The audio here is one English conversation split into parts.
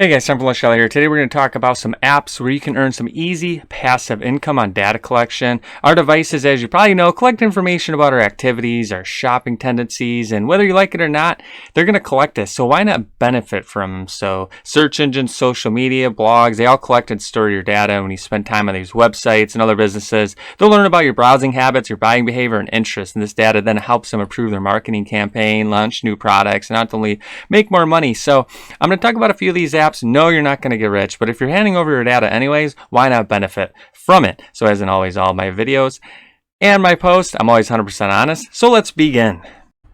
Hey guys, I'm Michelle here. Today we're going to talk about some apps where you can earn some easy passive income on data collection. Our devices, as you probably know, collect information about our activities, our shopping tendencies, and whether you like it or not, they're going to collect this. So why not benefit from them? So search engines, social media, blogs, they all collect and store your data. When you spend time on these websites and other businesses, they'll learn about your browsing habits, your buying behavior, and interests. And this data then helps them improve their marketing campaign, launch new products, and ultimately make more money. So I'm going to talk about a few of these apps. No, you're not going to get rich, but if you're handing over your data anyways, why not benefit from it? So as in always, all my videos and my posts, I'm always 100% honest. So let's begin.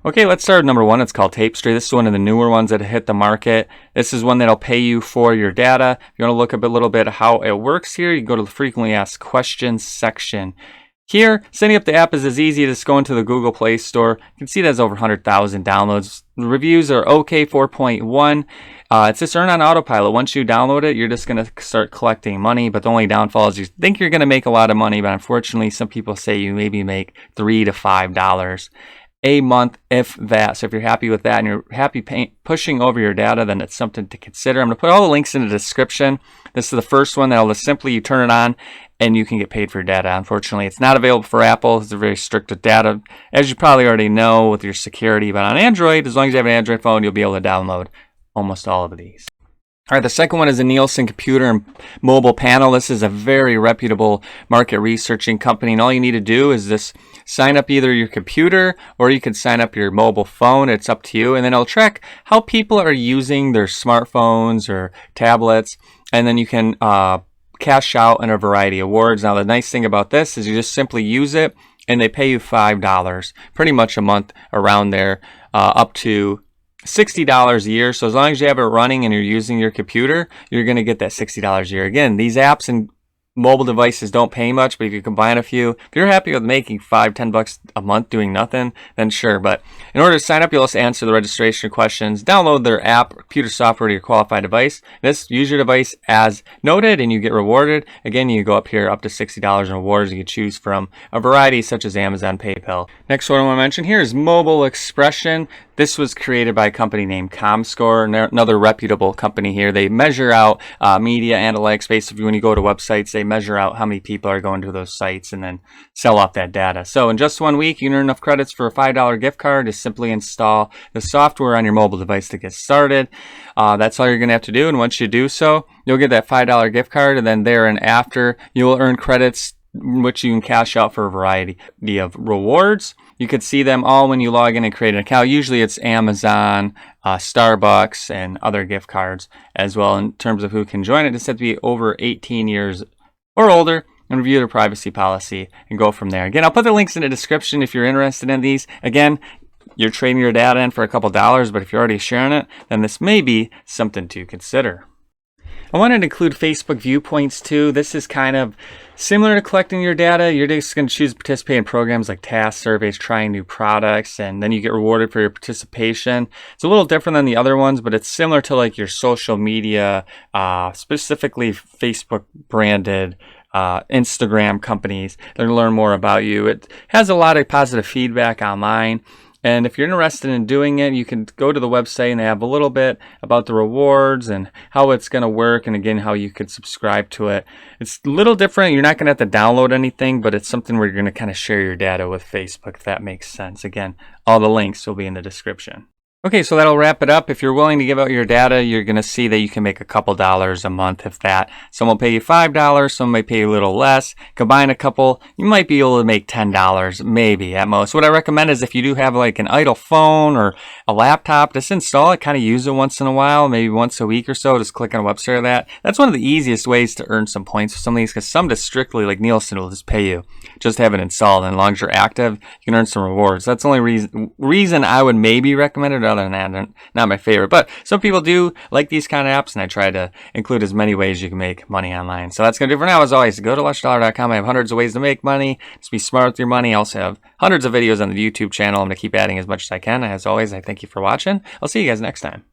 Okay, let's start with number one. It's called Tapestry. This is one of the newer ones that hit the market. This is one that'll pay you for your data. If you want to look a little bit how it works here, you can go to the frequently asked questions section. Here, setting up the app is as easy as going to the Google Play Store. You can see it has over 100,000 downloads. The reviews are okay, 4.1. It's just earn on autopilot. Once you download it, you're just going to start collecting money. But the only downfall is you think you're going to make a lot of money, but unfortunately, some people say you maybe make $3 to $5 a month, if that. So if you're happy with that and you're happy pushing over your data, then it's something to consider. I'm going to put all the links in the description. This is the first one that'll just simply you turn it on and you can get paid for your data. Unfortunately, it's not available for Apple. It's very strict with data, as you probably already know with your security. But on Android, as long as you have an Android phone, you'll be able to download almost all of these. All right, the second one is a Nielsen computer and mobile panel. This is a very reputable market researching company, and all you need to do is just sign up either your computer or you can sign up your mobile phone. It's up to you, and then it'll track how people are using their smartphones or tablets, and then you can cash out in a variety of awards. Now, the nice thing about this is you just simply use it, and they pay you $5 pretty much a month around there, up to $60 a year. So as long as you have it running and you're using your computer, you're going to get that $60 a year. Again, these apps and mobile devices don't pay much, but if you combine a few, if you're happy with making $5-10 a month doing nothing, then sure. But in order to sign up, you'll just answer the registration questions, download their app, computer software to your qualified device. Use your device as noted and you get rewarded. Again, you go up here up to $60 in rewards you can choose from a variety such as Amazon, PayPal. Next one I want to mention here is Mobile Expression. This was created by a company named ComScore, another reputable company here. They measure out media analytics. Basically, when you go to websites, they measure out how many people are going to those sites and then sell off that data. So in just 1 week, you can earn enough credits for a $5 gift card to simply install the software on your mobile device to get started. That's all you're going to have to do. And once you do so, you'll get that $5 gift card. And then there and after, you will earn credits which you can cash out for a variety of rewards. You could see them all when you log in and create an account. Usually it's Amazon, Starbucks, and other gift cards as well. In terms of who can join it, just have to be over 18 years or older and review their privacy policy and go from there. Again, I'll put the links in the description if you're interested in these. Again, you're trading your data in for a couple dollars, but if you're already sharing it, then this may be something to consider. I wanted to include Facebook Viewpoints too. This is kind of similar to collecting your data. You're just going to choose to participate in programs like task surveys, trying new products, and then you get rewarded for your participation. It's a little different than the other ones, but it's similar to like your social media, specifically Facebook branded Instagram companies. They're going to learn more about you. It has a lot of positive feedback online. And if you're interested in doing it, you can go to the website and they have a little bit about the rewards and how it's going to work, and again, how you could subscribe to it. It's a little different. You're not going to have to download anything, but it's something where you're going to kind of share your data with Facebook, if that makes sense. Again, all the links will be in the description. Okay, so that'll wrap it up. If you're willing to give out your data, you're going to see that you can make a couple dollars a month, if that. Some will pay you $5, some may pay you a little less. Combine a couple, you might be able to make $10, maybe at most. What I recommend is if you do have like an idle phone or a laptop, just install it, kind of use it once in a while, maybe once a week or so. Just click on a website of that. That's one of the easiest ways to earn some points with some of these, because some just strictly, like Nielsen, will just pay you just to have it installed. And as long as you're active, you can earn some rewards. That's the only reason I would maybe recommend it. Other than that, not my favorite, but some people do like these kind of apps, and I try to include as many ways you can make money online. So that's going to do it for now. As always, go to luxdollar.com. I have hundreds of ways to make money. Just be smart with your money. I also have hundreds of videos on the YouTube channel. I'm going to keep adding as much as I can. As always, I thank you for watching. I'll see you guys next time.